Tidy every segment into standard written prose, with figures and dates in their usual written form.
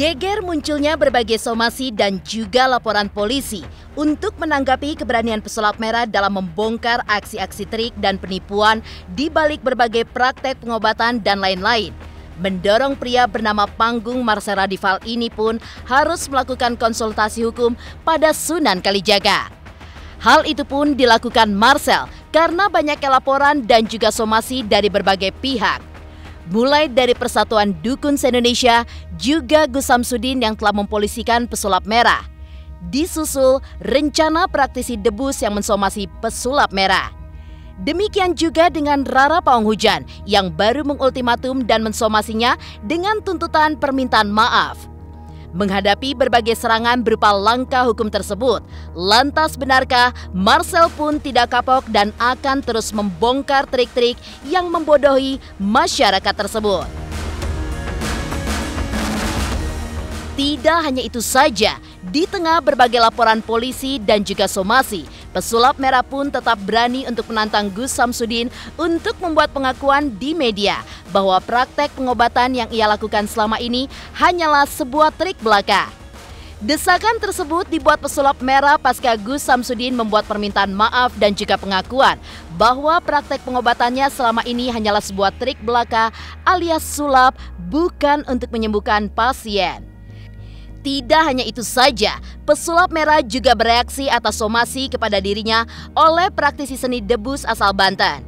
Geger munculnya berbagai somasi dan juga laporan polisi untuk menanggapi keberanian pesulap merah dalam membongkar aksi-aksi trik dan penipuan di balik berbagai praktek pengobatan dan lain-lain. Mendorong pria bernama Panggung Marcel Radival ini pun harus melakukan konsultasi hukum pada Sunan Kalijaga. Hal itu pun dilakukan Marcel karena banyaknya laporan dan juga somasi dari berbagai pihak. Mulai dari Persatuan Dukun se-Indonesia, juga Gus Samsudin yang telah mempolisikan pesulap merah. Disusul rencana praktisi debus yang mensomasi pesulap merah. Demikian juga dengan Rara Pawanghujan yang baru mengultimatum dan mensomasinya dengan tuntutan permintaan maaf. Menghadapi berbagai serangan berupa langkah hukum tersebut, lantas benarkah Marcel pun tidak kapok dan akan terus membongkar trik-trik yang membodohi masyarakat tersebut? Tidak hanya itu saja, di tengah berbagai laporan polisi dan juga somasi, pesulap merah pun tetap berani untuk menantang Gus Samsudin untuk membuat pengakuan di media bahwa praktek pengobatan yang ia lakukan selama ini hanyalah sebuah trik belaka. Desakan tersebut dibuat pesulap merah pasca Gus Samsudin membuat permintaan maaf dan juga pengakuan bahwa praktek pengobatannya selama ini hanyalah sebuah trik belaka alias sulap, bukan untuk menyembuhkan pasien. Tidak hanya itu saja, pesulap merah juga bereaksi atas somasi kepada dirinya oleh praktisi seni debus asal Banten.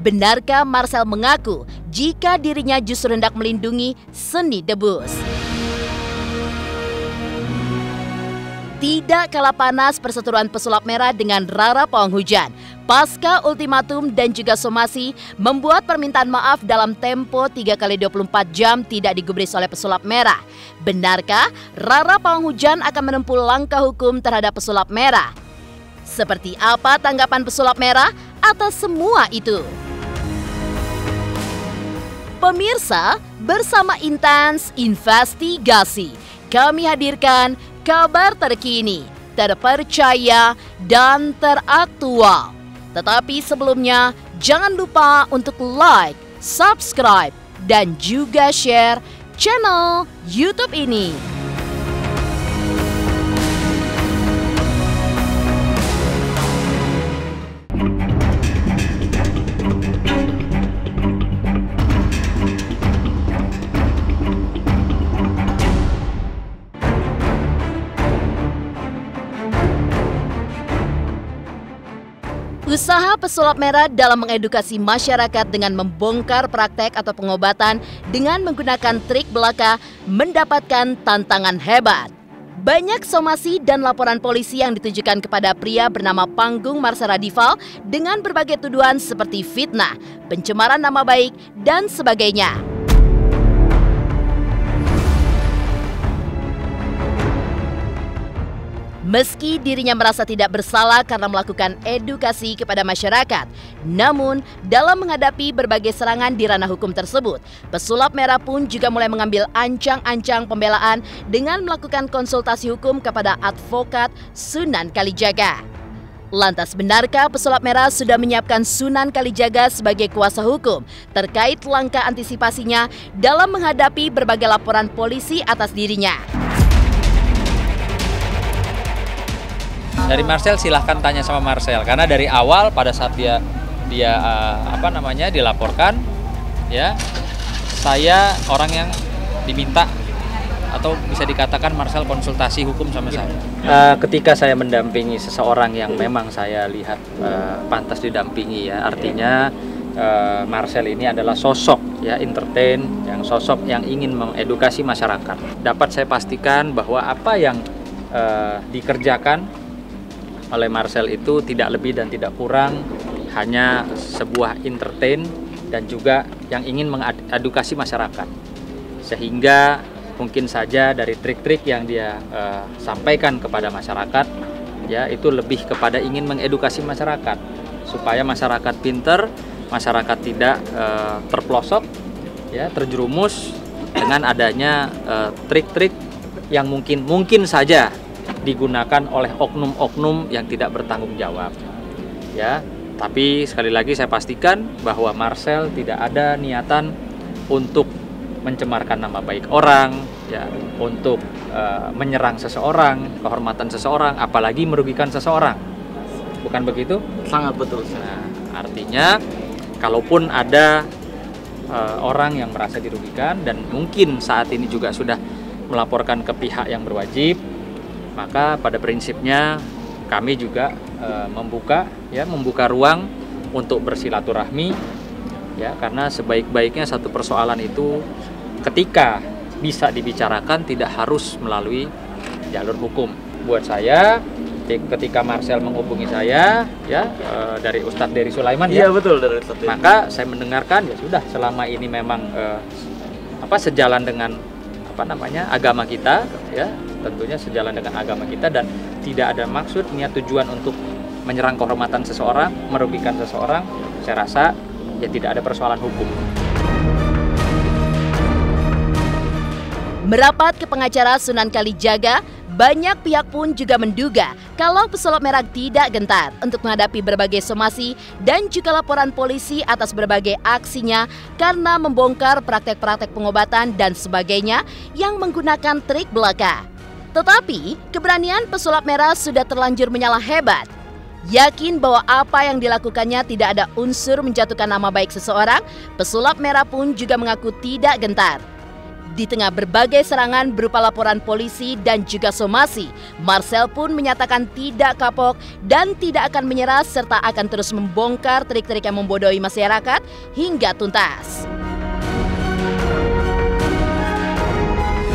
Benarkah Marcel mengaku jika dirinya justru hendak melindungi seni debus? Tidak kalah panas perseteruan pesulap merah dengan Rara Pawanghujan. Pasca ultimatum dan juga somasi membuat permintaan maaf dalam tempo 3x24 jam tidak digubris oleh pesulap merah. Benarkah Rara Pawanghujan akan menempuh langkah hukum terhadap pesulap merah? Seperti apa tanggapan pesulap merah atas semua itu? Pemirsa, bersama Intens Investigasi, kami hadirkan kabar terkini, terpercaya, dan teraktual. Tetapi sebelumnya, jangan lupa untuk like, subscribe, dan juga share channel YouTube ini. Usaha pesulap merah dalam mengedukasi masyarakat dengan membongkar praktek atau pengobatan dengan menggunakan trik belaka mendapatkan tantangan hebat. Banyak somasi dan laporan polisi yang ditujukan kepada pria bernama Panggung Marcel Radival dengan berbagai tuduhan seperti fitnah, pencemaran nama baik, dan sebagainya. Meski dirinya merasa tidak bersalah karena melakukan edukasi kepada masyarakat, namun dalam menghadapi berbagai serangan di ranah hukum tersebut, pesulap merah pun juga mulai mengambil ancang-ancang pembelaan dengan melakukan konsultasi hukum kepada advokat Sunan Kalijaga. Lantas benarkah pesulap merah sudah menyiapkan Sunan Kalijaga sebagai kuasa hukum terkait langkah antisipasinya dalam menghadapi berbagai laporan polisi atas dirinya? Dari Marcel silahkan tanya sama Marcel, karena dari awal pada saat dia dilaporkan, ya saya orang yang diminta atau bisa dikatakan Marcel konsultasi hukum sama saya. Ketika saya mendampingi seseorang yang memang saya lihat pantas didampingi, ya artinya Marcel ini adalah sosok ya entertain, yang sosok yang ingin mengedukasi masyarakat. Dapat saya pastikan bahwa apa yang dikerjakan oleh Marcel itu tidak lebih dan tidak kurang hanya sebuah entertain dan juga yang ingin mengedukasi masyarakat. Sehingga mungkin saja dari trik-trik yang dia sampaikan kepada masyarakat, ya itu lebih kepada ingin mengedukasi masyarakat supaya masyarakat pinter, masyarakat tidak terpelosok, ya terjerumus dengan adanya trik-trik yang mungkin saja digunakan oleh oknum-oknum yang tidak bertanggung jawab. Ya, tapi sekali lagi saya pastikan bahwa Marcel tidak ada niatan untuk mencemarkan nama baik orang, ya untuk menyerang seseorang, kehormatan seseorang, apalagi merugikan seseorang. Bukan begitu? Sangat betul. Nah, artinya kalaupun ada orang yang merasa dirugikan dan mungkin saat ini juga sudah melaporkan ke pihak yang berwajib, maka pada prinsipnya kami juga membuka ruang untuk bersilaturahmi, ya, karena sebaik-baiknya satu persoalan itu ketika bisa dibicarakan tidak harus melalui jalur hukum. Buat saya, ketika Marcel menghubungi saya, ya, dari Ustadz Dery Sulaiman, iya, ya betul, dari Ustadz. Maka saya mendengarkan, ya sudah, selama ini memang sejalan dengan agama kita, ya, tentunya sejalan dengan agama kita dan tidak ada maksud niat tujuan untuk menyerang kehormatan seseorang, merugikan seseorang. Saya rasa ya tidak ada persoalan hukum. Merapat ke pengacara Sunan Kalijaga, banyak pihak pun juga menduga kalau pesulap merah tidak gentar untuk menghadapi berbagai somasi dan juga laporan polisi atas berbagai aksinya karena membongkar praktek-praktek pengobatan dan sebagainya yang menggunakan trik belaka. Tetapi, keberanian pesulap merah sudah terlanjur menyala hebat. Yakin bahwa apa yang dilakukannya tidak ada unsur menjatuhkan nama baik seseorang, pesulap merah pun juga mengaku tidak gentar. Di tengah berbagai serangan berupa laporan polisi dan juga somasi, Marcel pun menyatakan tidak kapok dan tidak akan menyerah serta akan terus membongkar trik-trik yang membodohi masyarakat hingga tuntas.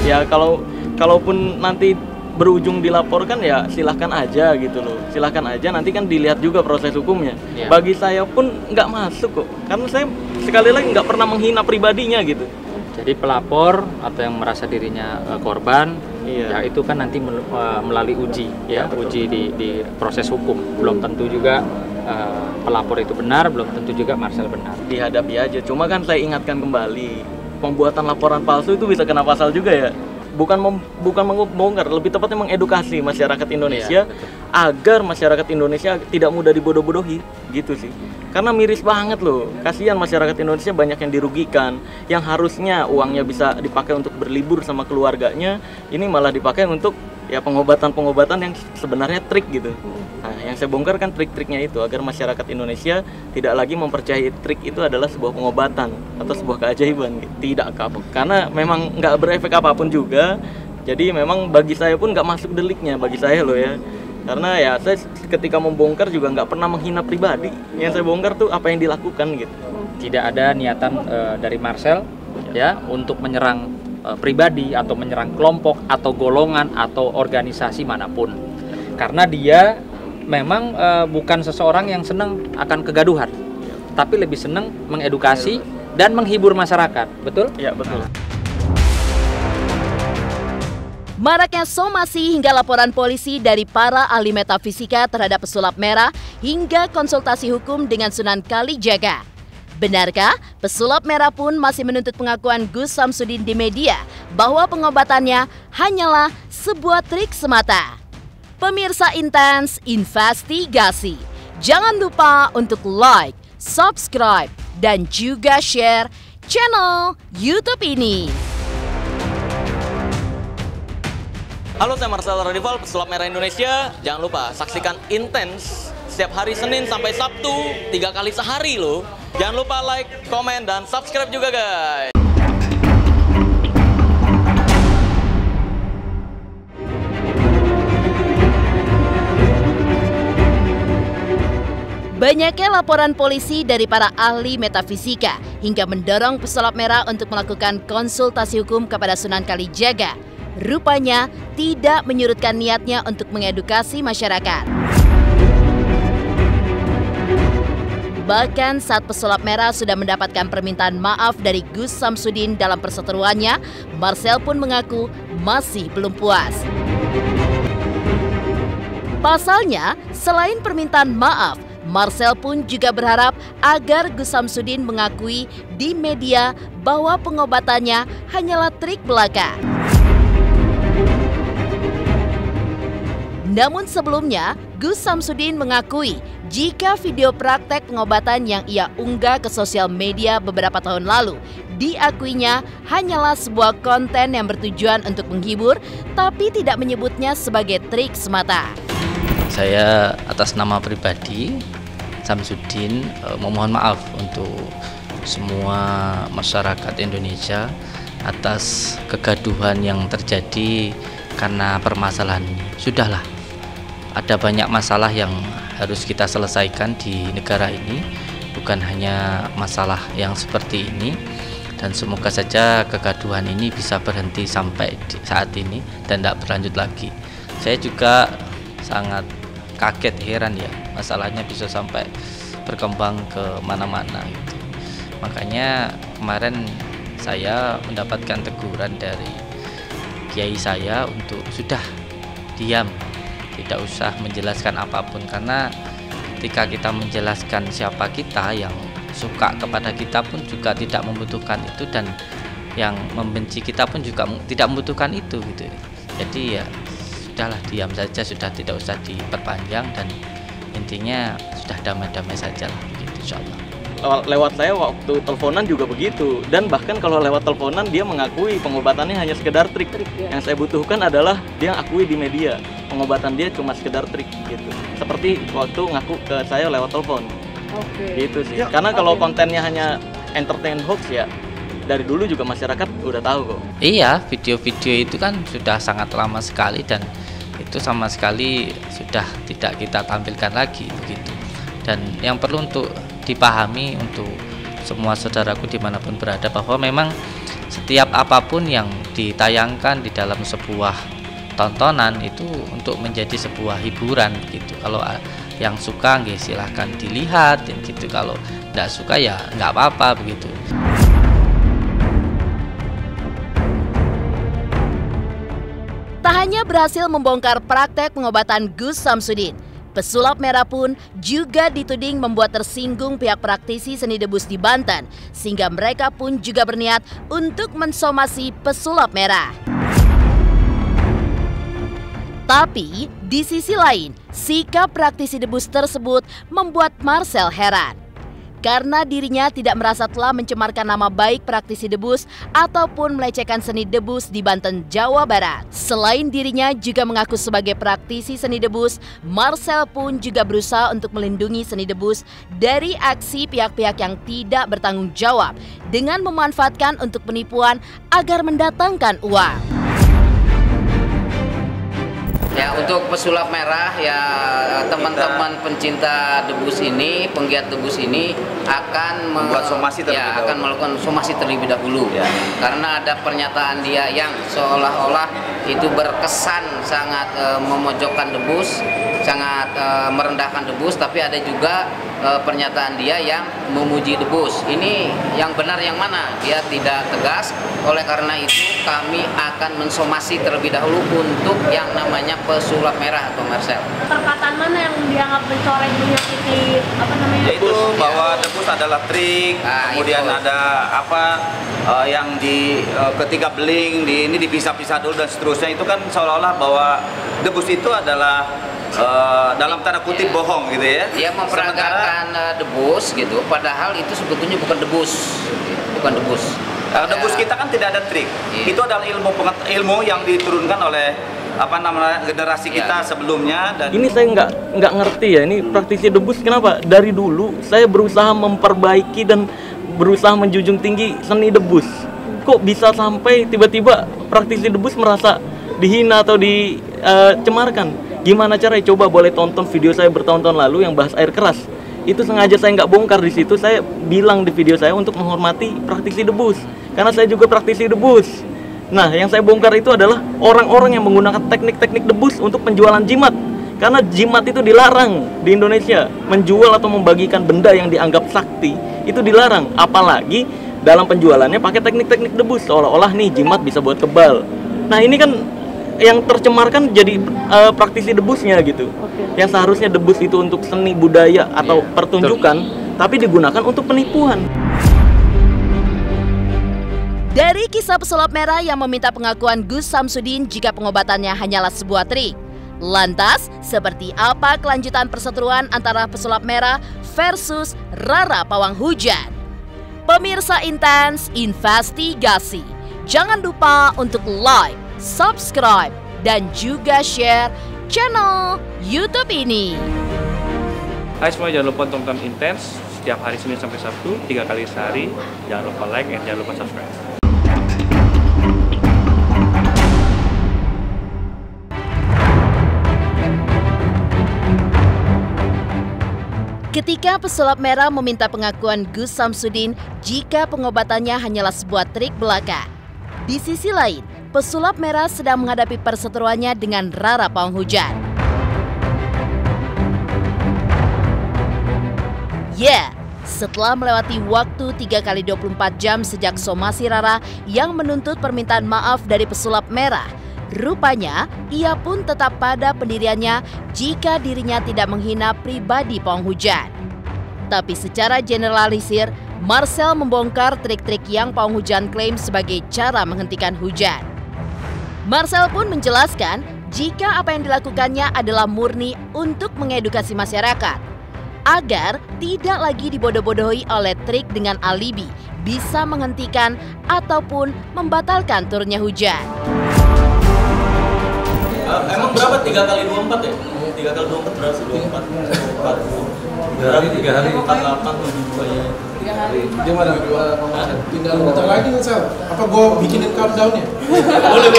Ya kalaupun nanti berujung dilaporkan ya silahkan aja gitu loh. Silahkan aja, nanti kan dilihat juga proses hukumnya. Ya. Bagi saya pun nggak masuk kok, karena saya sekali lagi nggak pernah menghina pribadinya gitu. Jadi pelapor atau yang merasa dirinya korban, ya itu kan nanti melalui uji, ya, uji di proses hukum. Belum tentu juga pelapor itu benar, belum tentu juga Marcel benar. Dihadapi aja. Cuma kan saya ingatkan kembali, pembuatan laporan palsu itu bisa kena pasal juga ya. Bukan membongkar, lebih tepatnya mengedukasi masyarakat Indonesia agar masyarakat Indonesia tidak mudah dibodoh-bodohi, gitu sih. Karena miris banget loh, kasihan masyarakat Indonesia banyak yang dirugikan, yang harusnya uangnya bisa dipakai untuk berlibur sama keluarganya, ini malah dipakai untuk ya pengobatan-pengobatan yang sebenarnya trik gitu. Nah, yang saya bongkar kan trik-triknya itu agar masyarakat Indonesia tidak lagi mempercayai trik itu adalah sebuah pengobatan atau sebuah keajaiban, gitu. Tidak kapok, karena memang nggak berefek apapun juga. Jadi memang bagi saya pun nggak masuk deliknya, bagi saya loh ya. Karena ya saya ketika membongkar juga nggak pernah menghina pribadi. Yang saya bongkar tuh apa yang dilakukan gitu. Tidak ada niatan dari Marcel ya untuk menyerang pribadi atau menyerang kelompok atau golongan atau organisasi manapun. Karena dia memang bukan seseorang yang senang akan kegaduhan, tapi lebih senang mengedukasi dan menghibur masyarakat. Betul? Ya, betul. Maraknya somasi hingga laporan polisi dari para ahli metafisika terhadap pesulap merah hingga konsultasi hukum dengan Sunan Kalijaga. Benarkah pesulap merah pun masih menuntut pengakuan Gus Samsudin di media bahwa pengobatannya hanyalah sebuah trik semata? Pemirsa Intens Investigasi, jangan lupa untuk like, subscribe, dan juga share channel YouTube ini. Halo, saya Marcel Radival, pesulap merah Indonesia. Jangan lupa saksikan Intens setiap hari Senin sampai Sabtu, 3 kali sehari loh. Jangan lupa like, komen, dan subscribe juga guys. Banyaknya laporan polisi dari para ahli metafisika hingga mendorong pesulap merah untuk melakukan konsultasi hukum kepada Sunan Kalijaga. Rupanya tidak menyurutkan niatnya untuk mengedukasi masyarakat. Bahkan saat pesulap merah sudah mendapatkan permintaan maaf dari Gus Samsudin dalam perseteruannya, Marcel pun mengaku masih belum puas. Pasalnya, selain permintaan maaf, Marcel pun juga berharap agar Gus Samsudin mengakui di media bahwa pengobatannya hanyalah trik belaka. Namun sebelumnya, Gus Samsudin mengakui jika video praktek pengobatan yang ia unggah ke sosial media beberapa tahun lalu diakuinya hanyalah sebuah konten yang bertujuan untuk menghibur, tapi tidak menyebutnya sebagai trik semata. Saya atas nama pribadi Samsudin memohon maaf untuk semua masyarakat Indonesia atas kegaduhan yang terjadi karena permasalahan ini. Sudahlah, ada banyak masalah yang harus kita selesaikan di negara ini, bukan hanya masalah yang seperti ini, dan semoga saja kegaduhan ini bisa berhenti sampai saat ini dan tidak berlanjut lagi. Saya juga sangat kaget, heran ya, masalahnya bisa sampai berkembang ke mana-mana gitu. Makanya kemarin saya mendapatkan teguran dari kiai saya untuk sudah diam, tidak usah menjelaskan apapun, karena ketika kita menjelaskan siapa kita, yang suka kepada kita pun juga tidak membutuhkan itu, dan yang membenci kita pun juga tidak membutuhkan itu gitu. Jadi ya sudahlah, diam saja, sudah tidak usah diperpanjang, dan intinya sudah damai-damai saja lah begitu, insyaallah. Lewat saya waktu teleponan juga begitu, dan bahkan kalau lewat teleponan dia mengakui pengobatannya hanya sekedar trik. Yang saya butuhkan adalah dia akui di media pengobatan dia cuma sekedar trik gitu, seperti waktu ngaku ke saya lewat telepon. Gitu sih ya, karena kalau kontennya hanya entertain hoax ya dari dulu juga masyarakat udah tahu kok. Iya, video-video itu kan sudah sangat lama sekali, dan itu sama sekali sudah tidak kita tampilkan lagi begitu. Dan yang perlu untuk dipahami untuk semua saudaraku dimanapun berada, bahwa memang setiap apapun yang ditayangkan di dalam sebuah tontonan itu untuk menjadi sebuah hiburan gitu. Kalau yang suka nggih silahkan dilihat gitu, kalau nggak suka ya nggak apa-apa begitu. Tak hanya berhasil membongkar praktek pengobatan Gus Samsudin, pesulap merah pun juga dituding membuat tersinggung pihak praktisi seni debus di Banten, sehingga mereka pun juga berniat untuk mensomasi pesulap merah. Tapi di sisi lain, sikap praktisi debus tersebut membuat Marcel heran. Karena dirinya tidak merasa telah mencemarkan nama baik praktisi debus ataupun melecehkan seni debus di Banten, Jawa Barat. Selain dirinya juga mengaku sebagai praktisi seni debus, Marcel pun juga berusaha untuk melindungi seni debus dari aksi pihak-pihak yang tidak bertanggung jawab dengan memanfaatkan untuk penipuan agar mendatangkan uang. Ya, untuk pesulap merah ya, teman-teman pencinta debus ini, penggiat debus ini akan akan melakukan somasi terlebih dahulu. Ya. Karena ada pernyataan dia yang seolah-olah itu berkesan sangat memojokkan debus, sangat merendahkan debus, tapi ada juga pernyataan dia yang memuji debus. Ini yang benar yang mana? Dia tidak tegas. Oleh karena itu kami akan mensomasi terlebih dahulu untuk yang namanya pesulap merah atau Marcel. Perkataan mana yang dianggap mencoreng, menyakiti yaitu bahwa debus adalah trik, kemudian itu ada yang di ketika beling ini dipisah-pisah dulu dan seterusnya, itu kan seolah-olah bahwa debus itu adalah dalam tanda kutip bohong gitu ya. Dia memperagakan debus gitu, padahal itu sebetulnya bukan debus, bukan debus. Debus kita kan tidak ada trik. Itu adalah ilmu yang diturunkan oleh generasi kita sebelumnya. Dan ini saya nggak ngerti ya, ini praktisi debus kenapa dari dulu saya berusaha memperbaiki dan berusaha menjunjung tinggi seni debus, kok bisa sampai tiba-tiba praktisi debus merasa dihina atau dicemarkan? Gimana caranya? Coba boleh tonton video saya bertahun-tahun lalu yang bahas air keras. Itu sengaja saya nggak bongkar di situ. Saya bilang di video saya untuk menghormati praktisi debus, karena saya juga praktisi debus. Nah, yang saya bongkar itu adalah orang-orang yang menggunakan teknik-teknik debus untuk penjualan jimat. Karena jimat itu dilarang di Indonesia. Menjual atau membagikan benda yang dianggap sakti itu dilarang. Apalagi dalam penjualannya pakai teknik-teknik debus, seolah-olah nih jimat bisa buat kebal. Nah, ini kan yang tercemarkan jadi praktisi debusnya gitu. Yang seharusnya debus itu untuk seni budaya atau pertunjukan, tapi digunakan untuk penipuan. Dari kisah pesulap merah yang meminta pengakuan Gus Samsudin jika pengobatannya hanyalah sebuah trik, Lantas, seperti apa kelanjutan perseteruan antara pesulap merah versus Rara Pawang Hujan? Pemirsa Intens Investigasi, jangan lupa untuk like, subscribe, dan juga share channel YouTube ini. Hai semua, jangan lupa tonton Intens setiap hari Senin sampai Sabtu 3 kali sehari. Jangan lupa like dan jangan lupa subscribe. Ketika pesulap merah meminta pengakuan Gus Samsudin jika pengobatannya hanyalah sebuah trik belaka. Di sisi lain, pesulap merah sedang menghadapi perseteruannya dengan Rara Pawang Hujan. Setelah melewati waktu 3 kali 24 jam sejak somasi Rara yang menuntut permintaan maaf dari pesulap merah, rupanya ia pun tetap pada pendiriannya jika dirinya tidak menghina pribadi Pawang Hujan. Tapi secara generalisir, Marcel membongkar trik-trik yang Pawang Hujan klaim sebagai cara menghentikan hujan. Marcel pun menjelaskan jika apa yang dilakukannya adalah murni untuk mengedukasi masyarakat, agar tidak lagi dibodoh-bodohi oleh trik dengan alibi bisa menghentikan ataupun membatalkan turunnya hujan. Emang berapa 3 kali 24 ya? 3 kali 24 berapa? 24 3 hari 48 ya. 3 hari. Dia mana? Tinggal bentar lagi kan, Sel? Apa gua bikinin countdown ya? Boleh.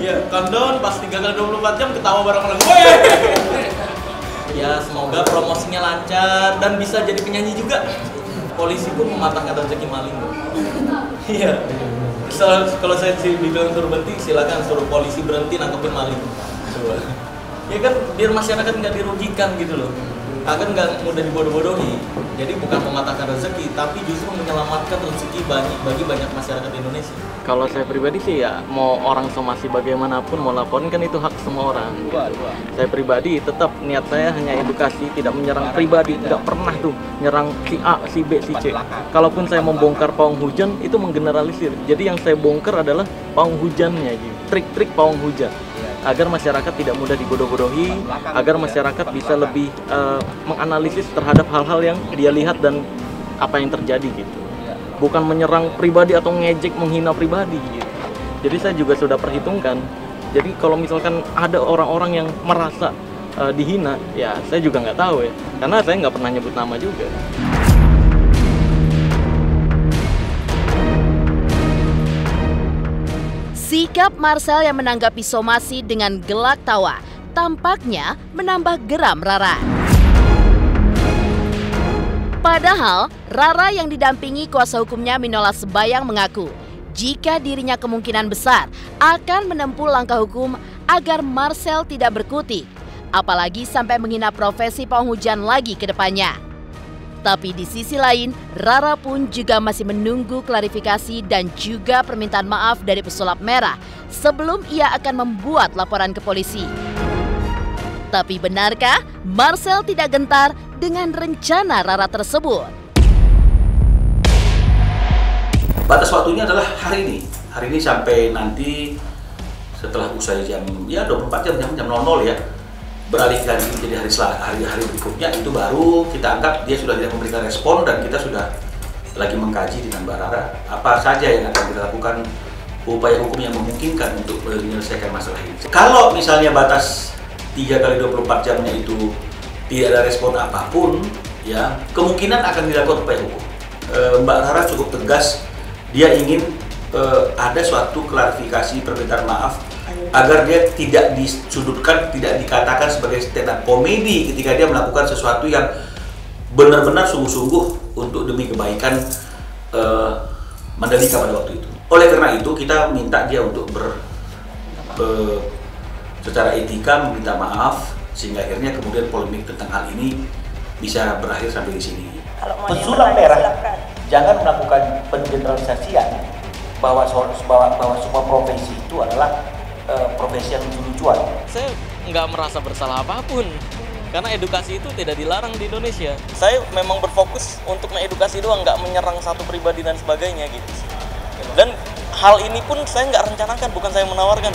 Iya, countdown pas 3 kali 24 jam ketawa bareng-bareng. Ya, semoga promosinya lancar dan bisa jadi penyanyi juga. Polisi pun mematahkan rezeki maling. Iya. Kalau saya dibilang suruh berhenti, silakan suruh polisi berhenti nangkepin maling. Ya kan biar masyarakat nggak dirugikan gitu loh. Akan nggak mudah dibodoh-bodohi. Jadi bukan mematahkan rezeki, tapi justru menyelamatkan rezeki bagi banyak masyarakat Indonesia. Kalau saya pribadi sih ya, mau orang somasi bagaimanapun mau laporin kan itu hak semua orang. Saya pribadi tetap niat saya hanya edukasi, tidak menyerang pribadi, tidak pernah tuh nyerang si A, si B, si C. Kalaupun saya membongkar pawang hujan itu menggeneralisir. Jadi yang saya bongkar adalah pawang hujannya, gitu. Trik-trik pawang hujan. Agar masyarakat tidak mudah dibodoh-bodohi, agar masyarakat bisa lebih menganalisis terhadap hal-hal yang dia lihat dan apa yang terjadi gitu. Bukan menyerang pribadi atau ngejek, menghina pribadi gitu. Jadi saya juga sudah perhitungkan. Jadi kalau misalkan ada orang-orang yang merasa dihina, ya saya juga nggak tahu ya, karena saya nggak pernah nyebut nama juga. Sikap Marcel yang menanggapi somasi dengan gelak tawa tampaknya menambah geram Rara. Padahal, Rara yang didampingi kuasa hukumnya Minola Sebayang mengaku jika dirinya kemungkinan besar akan menempuh langkah hukum agar Marcel tidak berkutik, apalagi sampai menghina profesi pawang hujan lagi ke depannya. Tapi di sisi lain, Rara pun juga masih menunggu klarifikasi dan juga permintaan maaf dari pesulap merah sebelum ia akan membuat laporan ke polisi. Tapi benarkah Marcel tidak gentar dengan rencana Rara tersebut? Batas waktunya adalah hari ini. Hari ini sampai nanti setelah usai jam 24 jam 00 ya. Beralih lagi menjadi hari berikutnya, itu baru kita anggap dia sudah tidak memberikan respon dan kita sudah lagi mengkaji dengan Mbak Rara apa saja yang akan kita lakukan, upaya hukum yang memungkinkan untuk menyelesaikan masalah ini. Kalau misalnya batas 3 kali 24 jamnya itu tidak ada respon apapun, ya kemungkinan akan dilakukan upaya hukum. Mbak Rara cukup tegas, dia ingin ada suatu klarifikasi, permintaan maaf agar dia tidak disudutkan, tidak dikatakan sebagai stand up komedi ketika dia melakukan sesuatu yang benar-benar sungguh-sungguh untuk demi kebaikan Mandalika pada waktu itu. Oleh karena itu kita minta dia untuk secara etika meminta maaf sehingga akhirnya kemudian polemik tentang hal ini bisa berakhir sampai di sini. Pesulap merah jangan melakukan pengeneralisasian bahwa semua profesi itu adalah profesi yang lucu-lucuan. Saya nggak merasa bersalah apapun karena edukasi itu tidak dilarang di Indonesia. Saya memang berfokus untuk mengedukasi doang, nggak menyerang satu pribadi dan sebagainya gitu. Dan hal ini pun saya nggak rencanakan, bukan saya menawarkan.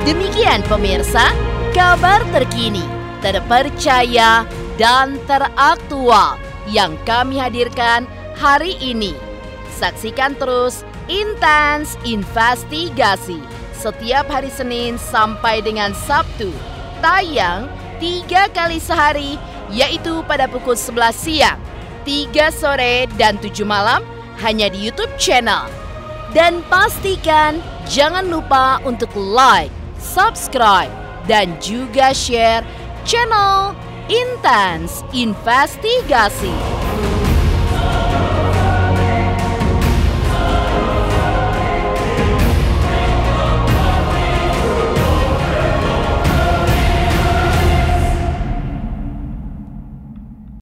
Demikian pemirsa, kabar terkini, terpercaya, dan teraktual yang kami hadirkan hari ini. Saksikan terus Intens Investigasi setiap hari Senin sampai dengan Sabtu, tayang 3 kali sehari, yaitu pada pukul 11 siang, 3 sore, dan 7 malam, hanya di YouTube channel. Dan pastikan jangan lupa untuk like, subscribe, dan juga share channel Intens Investigasi.